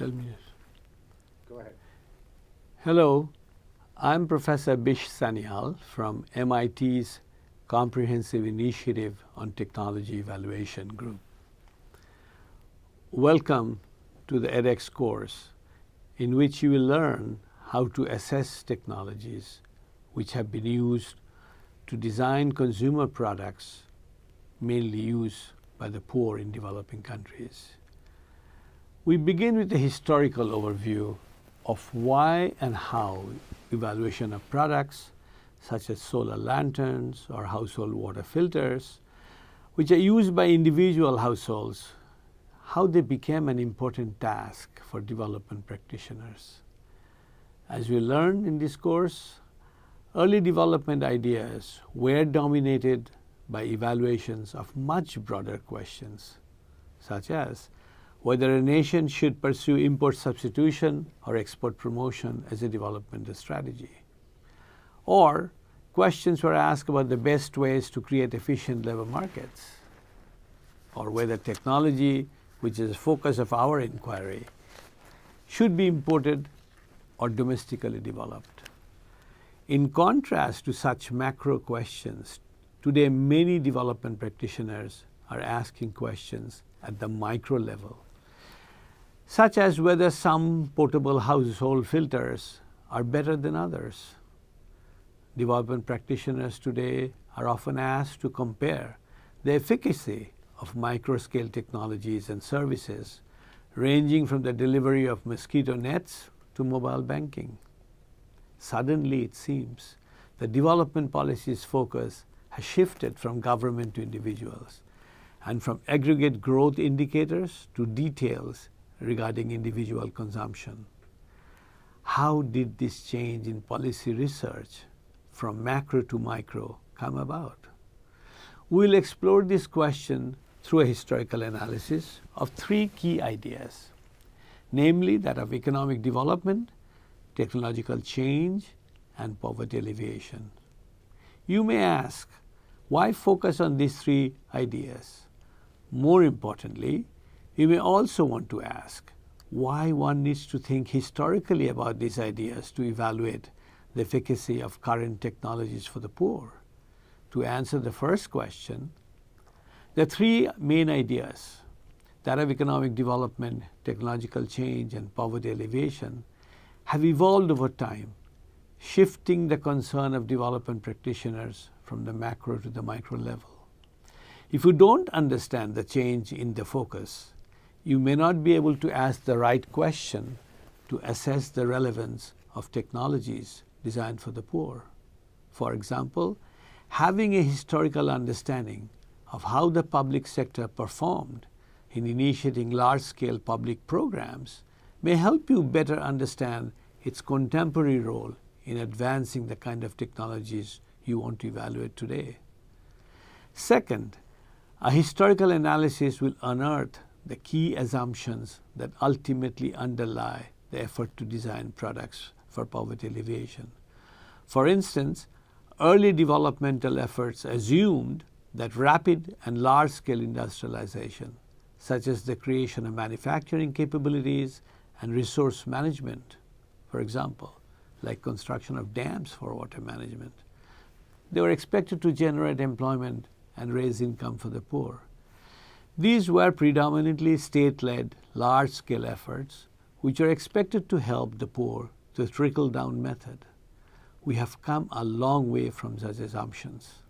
Tell me. Go ahead. Hello, I'm Professor Bish Sanyal from MIT's Comprehensive Initiative on Technology Evaluation Group. Welcome to the edX course, in which you will learn how to assess technologies which have been used to design consumer products mainly used by the poor in developing countries. We begin with a historical overview of why and how evaluation of products such as solar lanterns or household water filters, which are used by individual households, how they became an important task for development practitioners. As we learn in this course, early development ideas were dominated by evaluations of much broader questions, such as whether a nation should pursue import substitution or export promotion as a development strategy. Or questions were asked about the best ways to create efficient labor markets, or whether technology, which is the focus of our inquiry, should be imported or domestically developed. In contrast to such macro questions, today many development practitioners are asking questions at the micro level, such as whether some portable household filters are better than others. Development practitioners today are often asked to compare the efficacy of micro-scale technologies and services, ranging from the delivery of mosquito nets to mobile banking. Suddenly, it seems the development policy's focus has shifted from government to individuals, and from aggregate growth indicators to details regarding individual consumption. How did this change in policy research from macro to micro come about? We'll explore this question through a historical analysis of three key ideas, namely that of economic development, technological change, and poverty alleviation. You may ask, why focus on these three ideas? More importantly, you may also want to ask why one needs to think historically about these ideas to evaluate the efficacy of current technologies for the poor. To answer the first question, the three main ideas, that of economic development, technological change, and poverty alleviation, have evolved over time, shifting the concern of development practitioners from the macro to the micro level. If you don't understand the change in the focus, you may not be able to ask the right question to assess the relevance of technologies designed for the poor. For example, having a historical understanding of how the public sector performed in initiating large-scale public programs may help you better understand its contemporary role in advancing the kind of technologies you want to evaluate today. Second, a historical analysis will unearth the key assumptions that ultimately underlie the effort to design products for poverty alleviation. For instance, early developmental efforts assumed that rapid and large-scale industrialization, such as the creation of manufacturing capabilities and resource management, for example, like construction of dams for water management, they were expected to generate employment and raise income for the poor. These were predominantly state-led, large-scale efforts which are expected to help the poor through a trickle-down method. We have come a long way from such assumptions.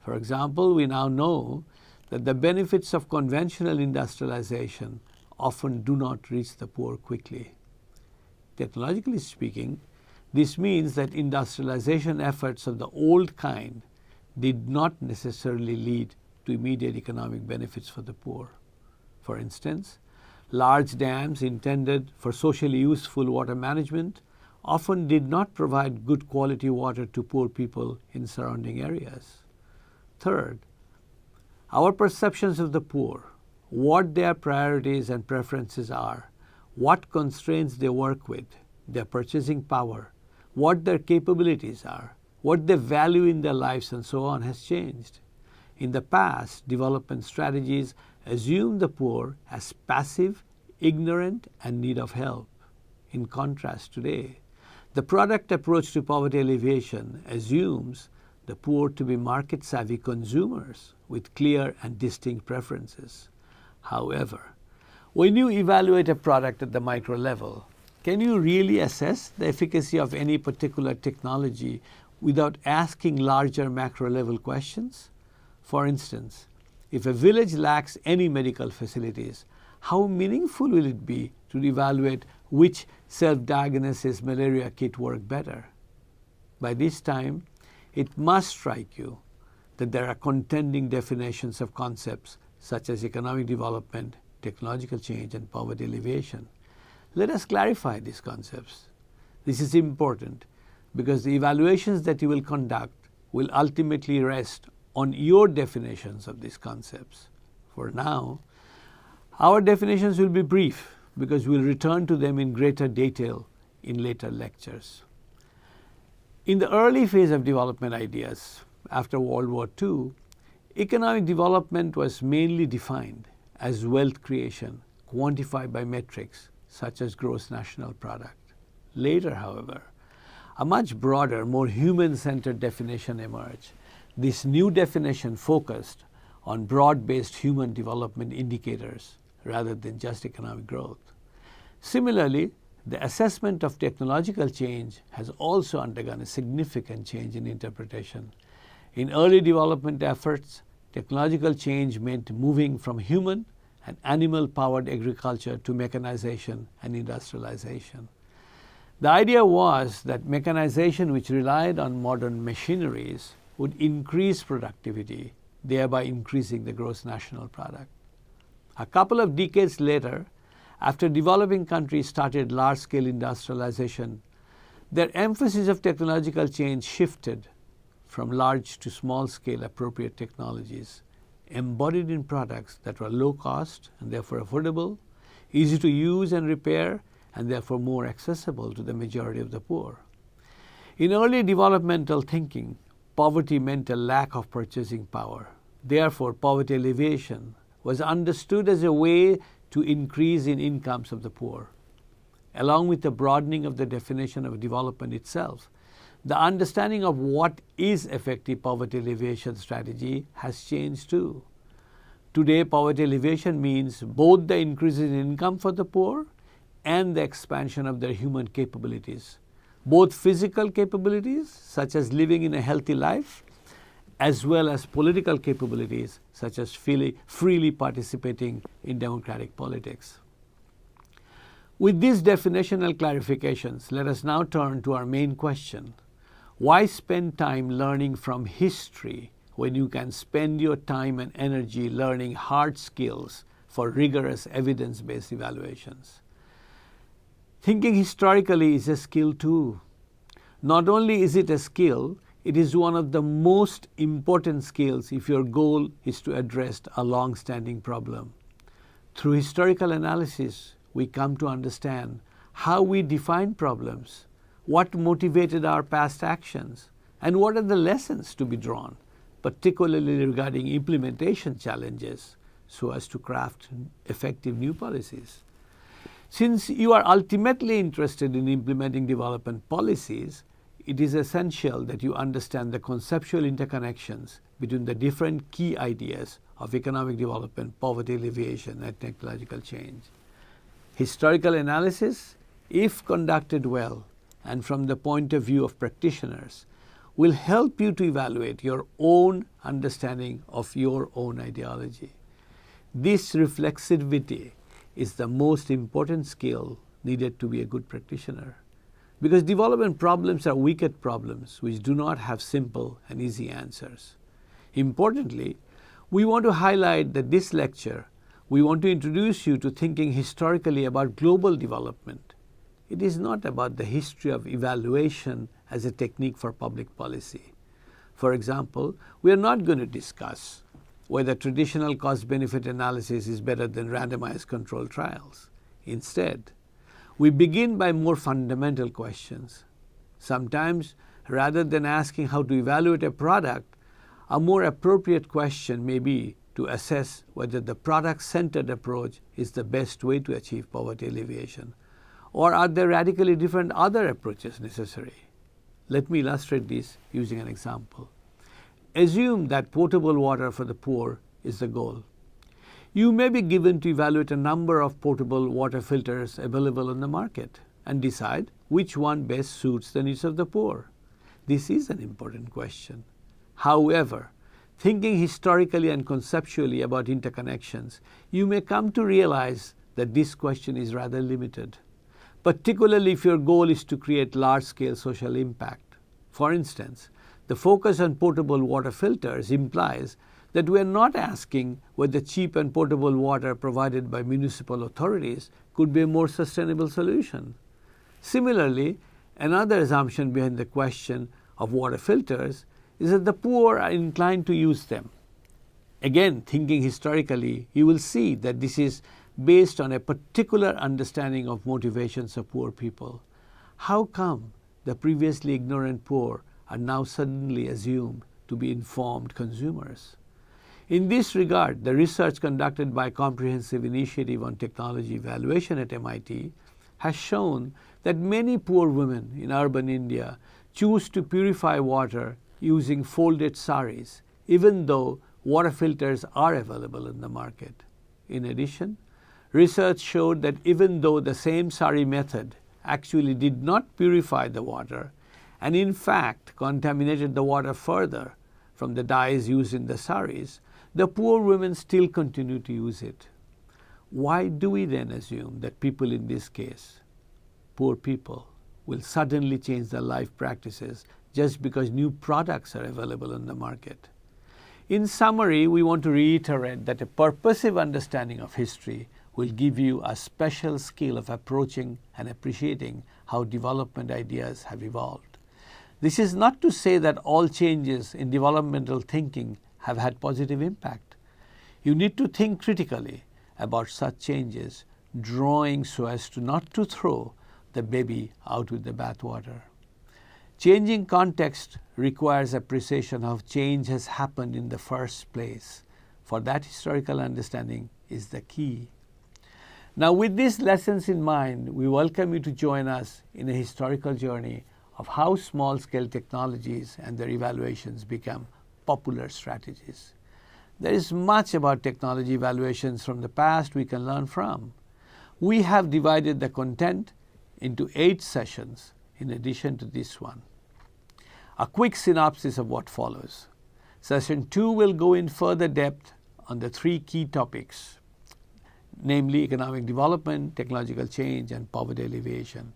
For example, we now know that the benefits of conventional industrialization often do not reach the poor quickly. Technologically speaking, this means that industrialization efforts of the old kind did not necessarily lead to immediate economic benefits for the poor. For instance, large dams intended for socially useful water management often did not provide good quality water to poor people in surrounding areas. Third, our perceptions of the poor, what their priorities and preferences are, what constraints they work with, their purchasing power, what their capabilities are, what they value in their lives, and so on, has changed. In the past, development strategies assumed the poor as passive, ignorant, and in need of help. In contrast, today, the product approach to poverty alleviation assumes the poor to be market-savvy consumers with clear and distinct preferences. However, when you evaluate a product at the micro level, can you really assess the efficacy of any particular technology without asking larger macro-level questions? For instance, if a village lacks any medical facilities, how meaningful will it be to evaluate which self-diagnosis malaria kit work better? By this time, it must strike you that there are contending definitions of concepts such as economic development, technological change, and poverty alleviation. Let us clarify these concepts. This is important because the evaluations that you will conduct will ultimately rest on your definitions of these concepts. For now, our definitions will be brief because we'll return to them in greater detail in later lectures. In the early phase of development ideas, after World War II, economic development was mainly defined as wealth creation quantified by metrics such as gross national product. Later, however, a much broader, more human-centered definition emerged. This new definition focused on broad-based human development indicators rather than just economic growth. Similarly, the assessment of technological change has also undergone a significant change in interpretation. In early development efforts, technological change meant moving from human and animal-powered agriculture to mechanization and industrialization. The idea was that mechanization, which relied on modern machineries, would increase productivity, thereby increasing the gross national product. A couple of decades later, after developing countries started large-scale industrialization, their emphasis of technological change shifted from large to small-scale appropriate technologies embodied in products that were low cost and therefore affordable, easy to use and repair, and therefore more accessible to the majority of the poor. In early developmental thinking, poverty meant a lack of purchasing power. Therefore, poverty alleviation was understood as a way to increase in incomes of the poor. Along with the broadening of the definition of development itself, the understanding of what is effective poverty alleviation strategy has changed too. Today, poverty alleviation means both the increase in income for the poor and the expansion of their human capabilities, both physical capabilities, such as living in a healthy life, as well as political capabilities, such as freely participating in democratic politics. With these definitional clarifications, let us now turn to our main question. Why spend time learning from history when you can spend your time and energy learning hard skills for rigorous evidence-based evaluations? Thinking historically is a skill too. Not only is it a skill, it is one of the most important skills if your goal is to address a long-standing problem. Through historical analysis, we come to understand how we define problems, what motivated our past actions, and what are the lessons to be drawn, particularly regarding implementation challenges, so as to craft effective new policies. Since you are ultimately interested in implementing development policies, it is essential that you understand the conceptual interconnections between the different key ideas of economic development, poverty alleviation, and technological change. Historical analysis, if conducted well and from the point of view of practitioners, will help you to evaluate your own understanding of your own ideology. This reflexivity is the most important skill needed to be a good practitioner, because development problems are wicked problems which do not have simple and easy answers. Importantly, we want to highlight that this lecture, we want to introduce you to thinking historically about global development. It is not about the history of evaluation as a technique for public policy. For example, we are not going to discuss whether traditional cost-benefit analysis is better than randomized controlled trials. Instead, we begin by more fundamental questions. Sometimes, rather than asking how to evaluate a product, a more appropriate question may be to assess whether the product-centered approach is the best way to achieve poverty alleviation? Or are there radically different other approaches necessary? Let me illustrate this using an example. Assume that potable water for the poor is the goal. You may be given to evaluate a number of potable water filters available on the market and decide which one best suits the needs of the poor. This is an important question. However, thinking historically and conceptually about interconnections, you may come to realize that this question is rather limited, particularly if your goal is to create large-scale social impact. For instance, the focus on potable water filters implies that we are not asking whether cheap and potable water provided by municipal authorities could be a more sustainable solution. Similarly, another assumption behind the question of water filters is that the poor are inclined to use them. Again, thinking historically, you will see that this is based on a particular understanding of motivations of poor people. How come the previously ignorant poor are now suddenly assumed to be informed consumers? In this regard, the research conducted by Comprehensive Initiative on Technology Evaluation at MIT has shown that many poor women in urban India choose to purify water using folded saris, even though water filters are available in the market. In addition, research showed that even though the same sari method actually did not purify the water, and in fact contaminated the water further from the dyes used in the saris, the poor women still continue to use it. Why do we then assume that people in this case, poor people, will suddenly change their life practices just because new products are available on the market? In summary, we want to reiterate that a purposive understanding of history will give you a special skill of approaching and appreciating how development ideas have evolved. This is not to say that all changes in developmental thinking have had positive impact. You need to think critically about such changes, drawing so as to not to throw the baby out with the bathwater. Changing context requires appreciation of change has happened in the first place. For that, historical understanding is the key. Now, with these lessons in mind, we welcome you to join us in a historical journey of how small-scale technologies and their evaluations become popular strategies. There is much about technology evaluations from the past we can learn from. We have divided the content into 8 sessions in addition to this one. A quick synopsis of what follows. Session 2 will go in further depth on the 3 key topics, namely economic development, technological change, and poverty alleviation.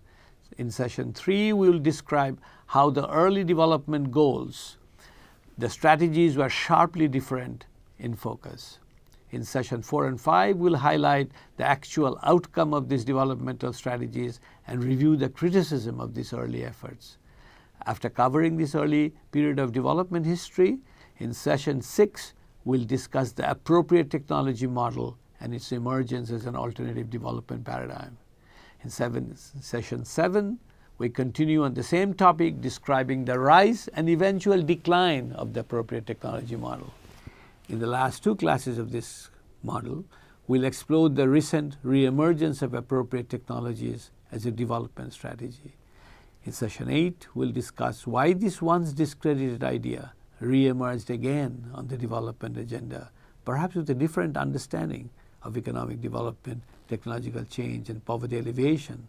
In session 3, we will describe how the early development goals, the strategies were sharply different in focus. In session 4 and 5, we'll highlight the actual outcome of these developmental strategies and review the criticism of these early efforts. After covering this early period of development history, in session 6, we'll discuss the appropriate technology model and its emergence as an alternative development paradigm. In session 7, we continue on the same topic, describing the rise and eventual decline of the appropriate technology model. In the last 2 classes of this model, we'll explore the recent re-emergence of appropriate technologies as a development strategy. In session 8, we'll discuss why this once discredited idea re-emerged again on the development agenda, perhaps with a different understanding of economic development, technological change, and poverty alleviation.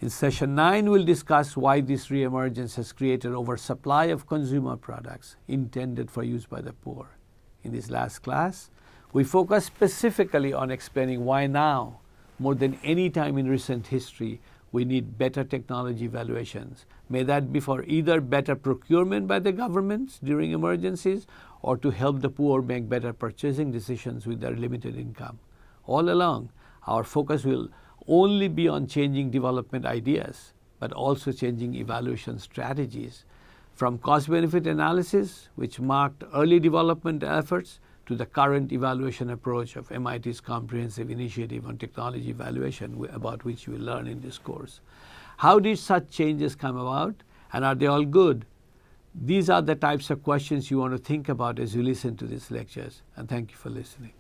In session 9, we'll discuss why this re-emergence has created oversupply of consumer products intended for use by the poor. In this last class, we focus specifically on explaining why now, more than any time in recent history, we need better technology evaluations. May that be for either better procurement by the governments during emergencies or to help the poor make better purchasing decisions with their limited income. All along, our focus will only be on changing development ideas, but also changing evaluation strategies, from cost-benefit analysis, which marked early development efforts, to the current evaluation approach of MIT's Comprehensive Initiative on Technology Evaluation, about which you will learn in this course. How did such changes come about, and are they all good? These are the types of questions you want to think about as you listen to these lectures, and thank you for listening.